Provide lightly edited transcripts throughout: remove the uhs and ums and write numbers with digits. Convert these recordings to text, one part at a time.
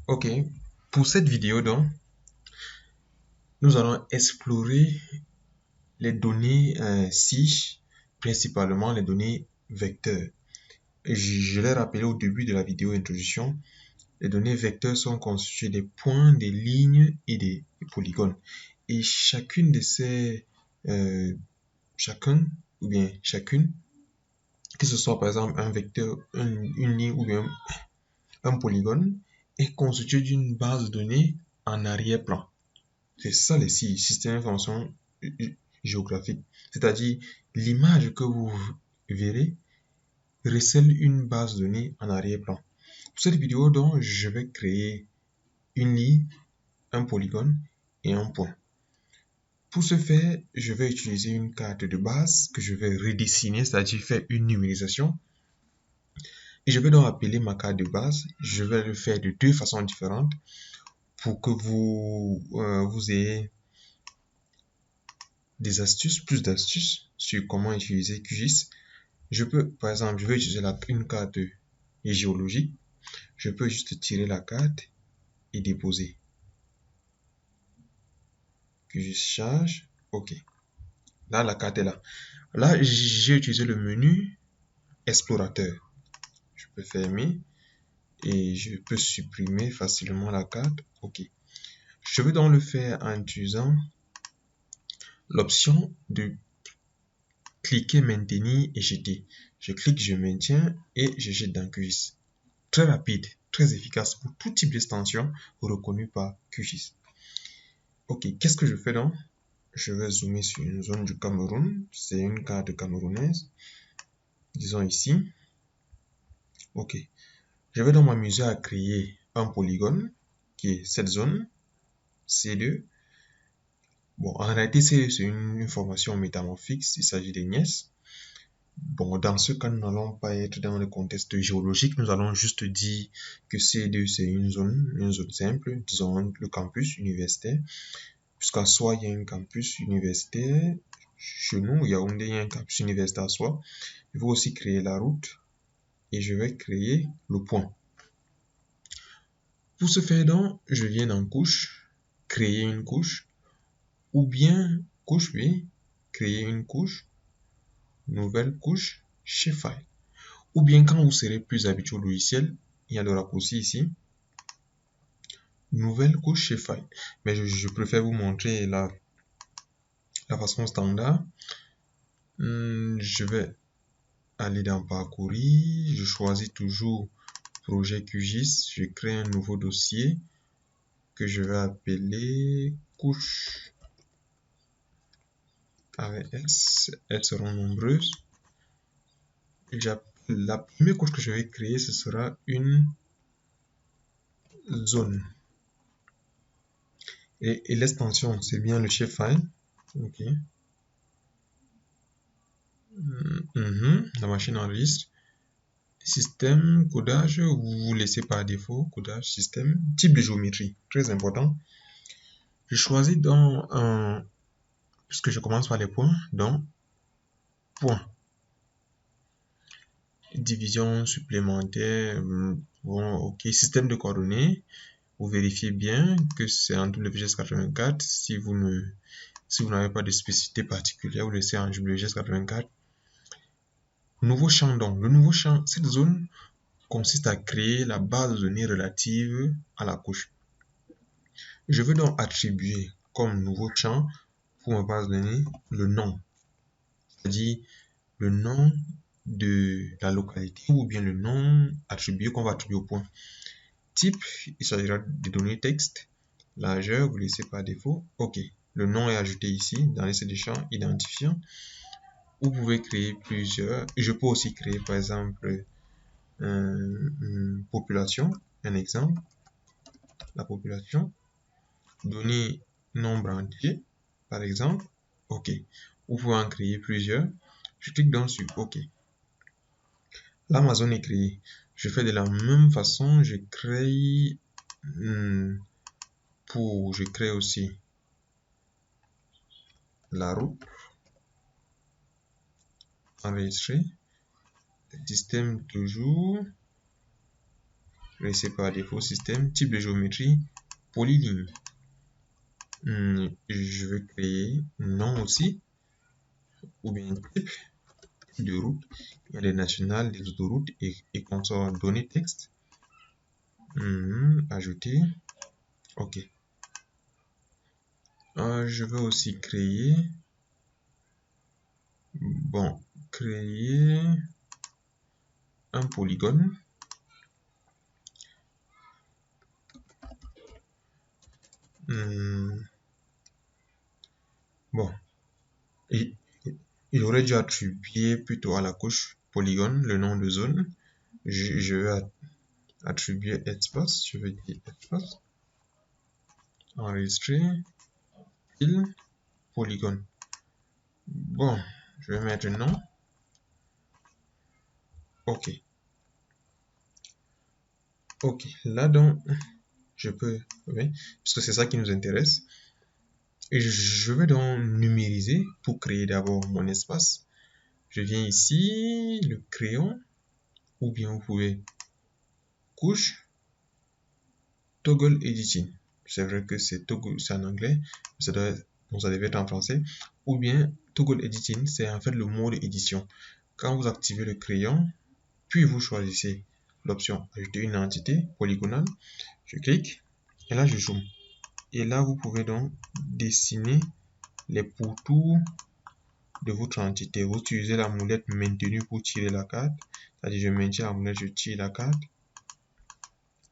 Ok, pour cette vidéo donc, nous allons explorer les données SIG, principalement les données vecteurs. Je l'ai rappelé au début de la vidéo introduction, les données vecteurs sont constituées des points, des lignes et des polygones. Et chacune de ces, chacun ou bien chacune, que ce soit par exemple un vecteur, une ligne ou bien un polygone, est constitué d'une base de données en arrière-plan. C'est ça les systèmes d'information géographique. C'est-à-dire, l'image que vous verrez recèle une base de données en arrière-plan. Pour cette vidéo, donc, je vais créer une ligne, un polygone et un point. Pour ce faire, je vais utiliser une carte de base que je vais redessiner, c'est-à-dire faire une numérisation. Et je vais donc appeler ma carte de base. Je vais le faire de deux façons différentes pour que vous ayez des astuces, plus d'astuces sur comment utiliser QGIS. Je peux, par exemple, je vais utiliser une carte géologique. Je peux juste tirer la carte et déposer. QGIS charge. OK. Là, la carte est là. Là, j'ai utilisé le menu explorateur. Je peux fermer et je peux supprimer facilement la carte. OK. Je vais donc le faire en utilisant l'option de cliquer maintenir et jeter. Je clique, je maintiens et je jette dans QGIS. Très rapide, très efficace pour tout type d'extension reconnue par QGIS. Ok, qu'est-ce que je fais donc? Je vais zoomer sur une zone du Cameroun. C'est une carte camerounaise. Disons ici. Ok. Je vais donc m'amuser à créer un polygone qui est cette zone C2. Bon, en réalité, c'est une information métamorphique. Il s'agit des nièces. Bon, dans ce cas, nous n'allons pas être dans le contexte géologique. Nous allons juste dire que C2, c'est une zone simple, disons le campus universitaire. Puisqu'à Soi, il y a un campus universitaire. Chez nous, Yaoundé, il y a un campus universitaire à Soi. Je vais aussi créer la route et je vais créer le point. Pour ce faire donc, je viens dans couche, créer une couche, ou bien couche, oui, créer une couche, nouvelle couche, Shapefile. Ou bien quand vous serez plus habitué au logiciel, il y a le raccourci ici, nouvelle couche Shapefile. Mais je préfère vous montrer la façon standard. Je vais aller dans parcourir, je choisis toujours projet QGIS, je crée un nouveau dossier que je vais appeler couche avec S, elles seront nombreuses. La première couche que je vais créer, ce sera une zone. Et l'extension, c'est bien le shapefile. Ok. La machine enregistre. Système, codage, vous laissez par défaut, codage, système, type de géométrie, très important. Je choisis donc puisque je commence par les points, donc point. Division supplémentaire, bon, ok, système de coordonnées, vous vérifiez bien que c'est en WGS84. Si vous n'avez pas de spécificité particulière, vous laissez en WGS84. Nouveau champ donc, le nouveau champ, cette zone consiste à créer la base de données relative à la couche. Je veux donc attribuer comme nouveau champ pour ma base de données le nom, c'est-à-dire le nom de la localité ou bien le nom attribué qu'on va attribuer au point. Type, il s'agira de données texte. Largeur, vous laissez par défaut. OK. Le nom est ajouté ici dans les des champs identifiants. Vous pouvez créer plusieurs. Je peux aussi créer par exemple une population. Un exemple. La population. Donner nombre entier. Par exemple. OK. Vous pouvez en créer plusieurs. Je clique donc sur OK. Là, ma zone est créée. Je fais de la même façon. Je crée je crée aussi la route. Enregistrer. Système toujours. Laissez par défaut système, type de géométrie, polyligne. Je vais créer nom aussi, ou bien type de route. Il y a des nationales, des autoroutes et consorts données texte. Ajouter. Ok. Je vais aussi créer. Bon, créer un polygone. Bon, il aurait dû attribuer plutôt à la couche polygone le nom de zone. Je vais attribuer espace. Je vais dire espace. Enregistrer. Il polygone. Bon, je vais mettre nom. Ok. Ok, là donc, je peux, oui, parce que c'est ça qui nous intéresse. Et je vais donc numériser pour créer d'abord mon espace. Je viens ici, le crayon, ou bien vous pouvez couche, toggle editing. C'est vrai que c'est toggle, c'est en anglais, ça devait être en français. Ou bien toggle editing, c'est en fait le mode édition. Quand vous activez le crayon, puis vous choisissez l'option ajouter une entité polygonale, je clique et là je zoome. Et là, vous pouvez donc dessiner les pourtours de votre entité. Vous utilisez la molette maintenue pour tirer la carte. C'est-à-dire, je maintiens la molette, je tire la carte.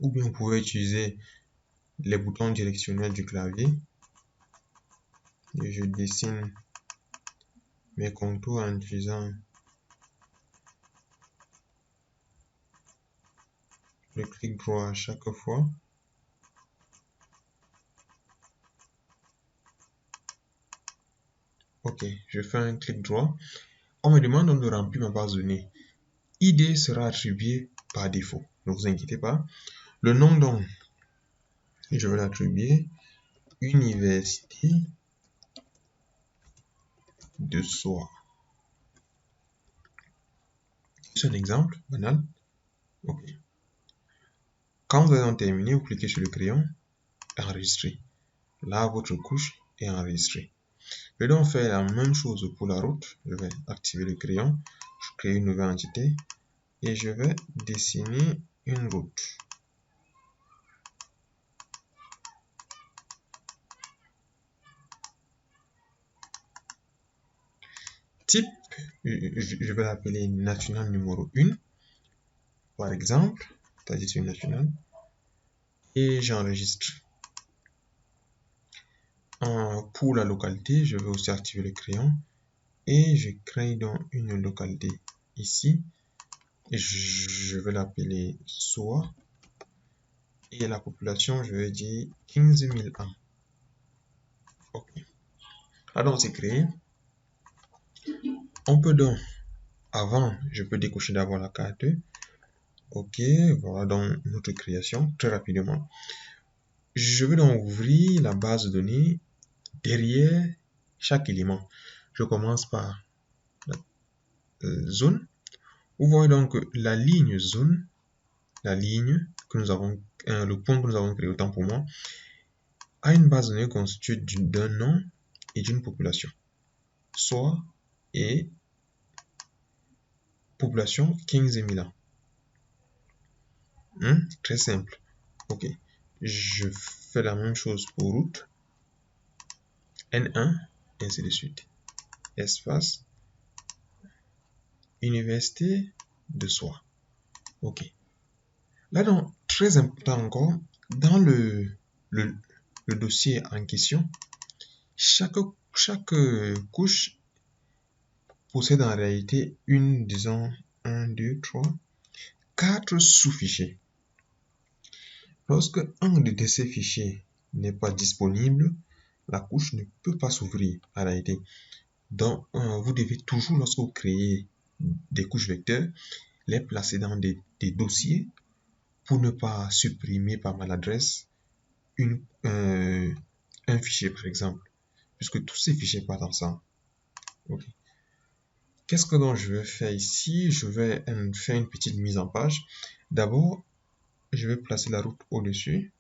Ou bien vous pouvez utiliser les boutons directionnels du clavier. Et je dessine mes contours en utilisant le clic droit à chaque fois. Ok, je fais un clic droit. On me demande de remplir ma base de données. ID sera attribué par défaut. Ne vous inquiétez pas. Le nom donc, je vais l'attribuer Université de soi. C'est un exemple banal. Ok. Quand vous avez terminé, vous cliquez sur le crayon, enregistrer. Là, votre couche est enregistrée. Je vais donc faire la même chose pour la route. Je vais activer le crayon, je crée une nouvelle entité et je vais dessiner une route. Type, je vais l'appeler national numéro 1, par exemple, c'est-à-dire sur national, et j'enregistre. Pour la localité, je vais aussi activer le crayon et je crée donc une localité ici et je vais l'appeler SOA et la population je vais dire 15 000 ans. Ok, là donc c'est créé. On peut donc, avant je peux décocher d'abord la carte. Ok, voilà donc notre création très rapidement. Je vais donc ouvrir la base de données derrière chaque élément. Je commence par la zone. Vous voyez donc que la ligne zone, la ligne que nous avons, le point que nous avons créé, autant pour moi, a une base de données constituée d'un nom et d'une population. Soit et population 15 000 ans. Très simple. Ok. Je fais la même chose pour route. N1, ainsi de suite. Espace. Université de soi. Ok. Là donc, très important encore, dans le dossier en question, chaque couche possède en réalité disons, 1, 2, 3, 4 sous-fichiers. Lorsque un de ces fichiers n'est pas disponible, la couche ne peut pas s'ouvrir en réalité. Donc, vous devez toujours, lorsque vous créez des couches vecteurs, les placer dans des dossiers pour ne pas supprimer par maladresse un fichier, par exemple, puisque tous ces fichiers partent ensemble. Okay. Qu'est-ce que donc je vais faire ici? Je vais faire une petite mise en page. D'abord, je vais placer la route au-dessus.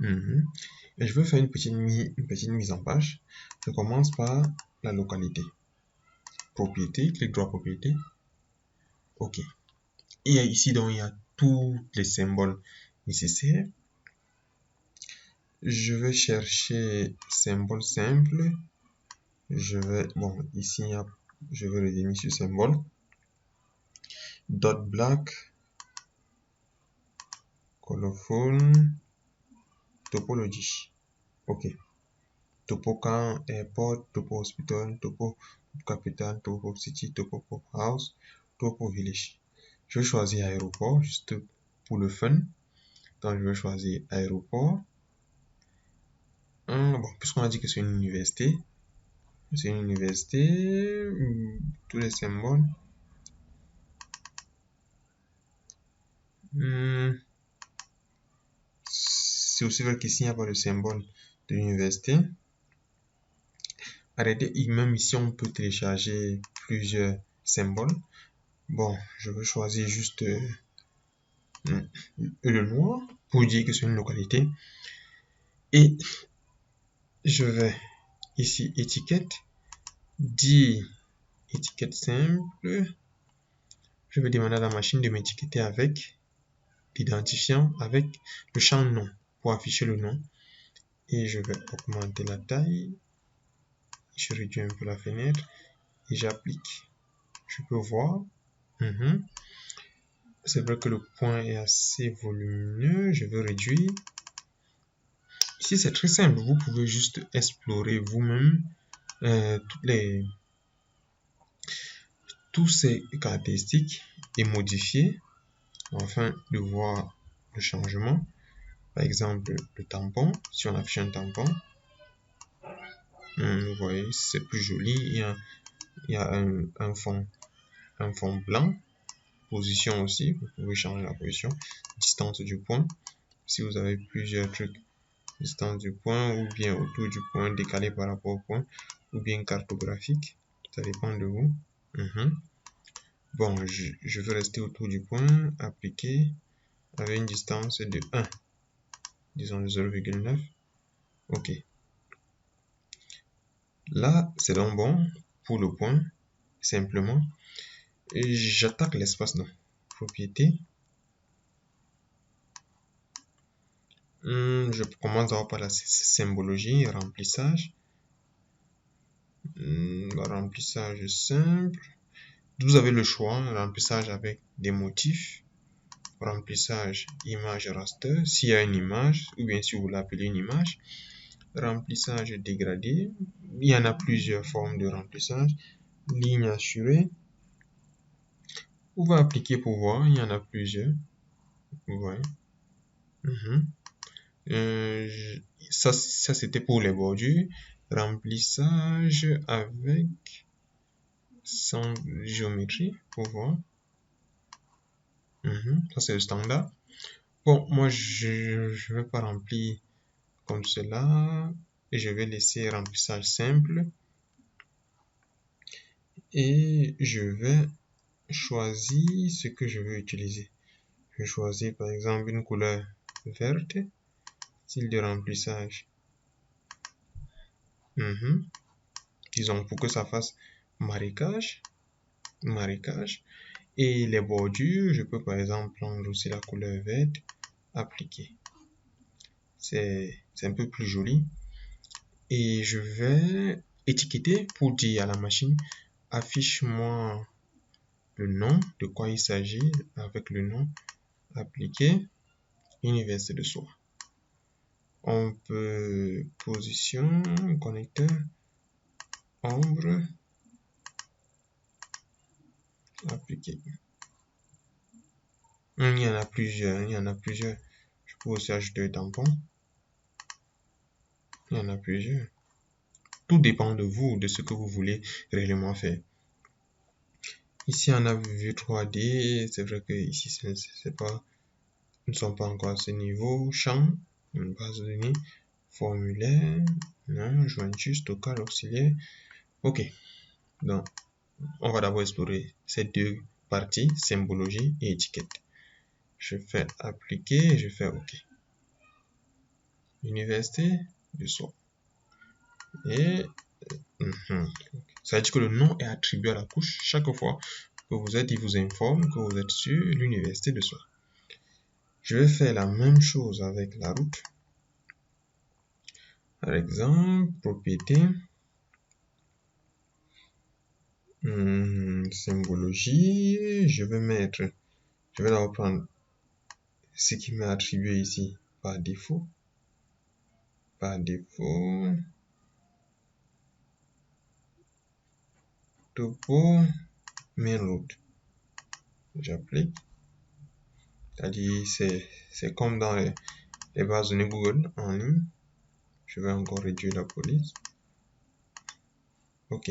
Et je veux faire une petite mise en page. Je commence par la localité. Propriété, clic droit propriété. OK. Et ici, donc, il y a tous les symboles nécessaires. Je vais chercher symbole simple. Ici, je vais revenir sur symbole. Dot black, colorful, topology. OK. Topo camp, airport, topo hospital, topo capital, topo city, topo pop house, topo village. Je vais choisir aéroport juste pour le fun. Donc, je vais choisir aéroport. Puisqu'on a dit que c'est une université, tous les symboles. C'est aussi vrai qu'ici, il n'y a pas de symbole de l'université. Arrêtez, même ici, on peut télécharger plusieurs symboles. Bon, je vais choisir juste le noir pour dire que c'est une localité. Et je vais ici, étiquette, dire étiquette simple. Je vais demander à la machine de m'étiqueter avec l'identifiant, avec le champ nom pour afficher le nom. Et je vais augmenter la taille. Je réduis un peu la fenêtre et j'applique. Je peux voir. C'est vrai que le point est assez volumineux. Je veux réduire. Ici, c'est très simple. Vous pouvez juste explorer vous-même toutes ces caractéristiques et modifier afin de voir le changement. Par exemple, le tampon. Si on affiche un tampon, vous voyez, c'est plus joli. Il y a un fond blanc. Position aussi, vous pouvez changer la position. Distance du point. Si vous avez plusieurs trucs, distance du point ou bien autour du point, décalé par rapport au point, ou bien cartographique. Ça dépend de vous. Bon, je veux rester autour du point, appliquer avec une distance de 1, disons 0,9. OK. Là, c'est donc bon pour le point, simplement. Et j'attaque l'espace non. Propriété. Je commence d'abord par la symbologie, remplissage. Remplissage simple. Vous avez le choix, remplissage avec des motifs, remplissage image raster, s'il y a une image, ou bien si vous l'appelez une image, remplissage dégradé, il y en a plusieurs formes de remplissage, ligne assurée, vous pouvez appliquer pour voir, il y en a plusieurs, vous voyez. Ça c'était pour les bordures, remplissage avec sans géométrie, pour voir. Ça c'est le standard. Bon, moi je vais pas remplir comme cela et je vais laisser remplissage simple et je vais choisir ce que je veux utiliser. Je vais choisir par exemple une couleur verte, style de remplissage. Disons pour que ça fasse marécage. Et les bordures, je peux par exemple prendre aussi la couleur verte, appliquer. C'est un peu plus joli. Et je vais étiqueter pour dire à la machine, affiche-moi le nom, de quoi il s'agit, avec le nom, appliquer, université de soi. On peut position, connecteur, ombre, appliquer. Il y en a plusieurs, Je peux aussi ajouter un tampon. Il y en a plusieurs. Tout dépend de vous, de ce que vous voulez réellement faire. Ici, on a vu 3D. C'est vrai que ici, nous ne sommes pas encore à ce niveau. Champ, une base de données, formulaire, jointure, stockage, auxiliaire. OK. Donc, on va d'abord explorer ces deux parties, symbologie et étiquette. Je fais appliquer, je fais OK. Université de Soie. Et ça veut dire que le nom est attribué à la couche chaque fois que vous êtes, il vous informe que vous êtes sur l'université de Soie. Je vais faire la même chose avec la route. Par exemple, propriété, symbologie, je vais d'abord prendre ce qui m'est attribué ici par défaut. Topo, main route. J'applique. C'est-à-dire, c'est comme dans les bases de données Google en ligne. Je vais encore réduire la police. OK.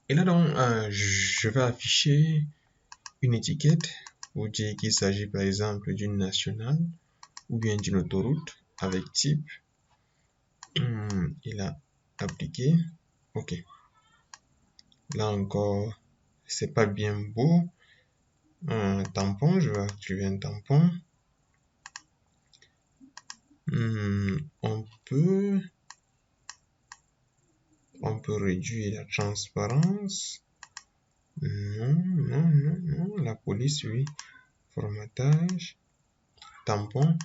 Et là, donc, je vais afficher une étiquette pour dire qu'il s'agit par exemple d'une nationale ou bien d'une autoroute avec type. Il a appliqué. OK. Là encore, c'est pas bien beau. Un tampon, je vais activer un tampon. On peut réduire la transparence. Non, la police, oui. Formatage, tampon,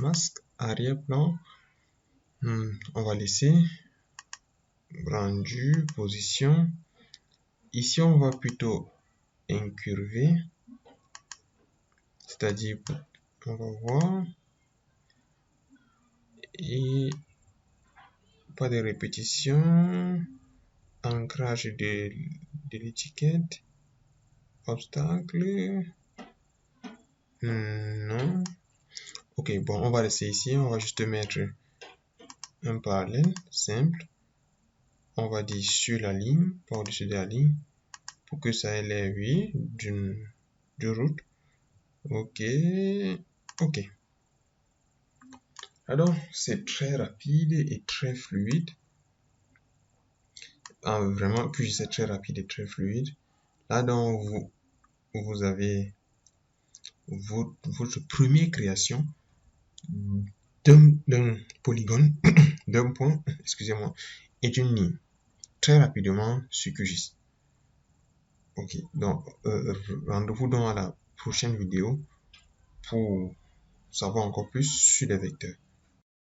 masque, arrière-plan. On va laisser rendu, position. Ici, on va plutôt incurver, c'est-à-dire, on va voir, et pas de répétition, ancrage de l'étiquette, obstacle, non. Ok, bon, on va laisser ici, on va juste mettre un parallèle simple. On va dire sur la ligne, par-dessus de la ligne, pour que ça ait l'air, oui, d'une route. Ok. Alors, c'est très rapide et très fluide. Vraiment, puis c'est très rapide et très fluide. Là, donc, vous avez votre première création d'un polygone, d'un point, excusez-moi, et d'une ligne. Très rapidement sur QGIS. Ok, donc, rendez-vous dans la prochaine vidéo pour savoir encore plus sur les vecteurs.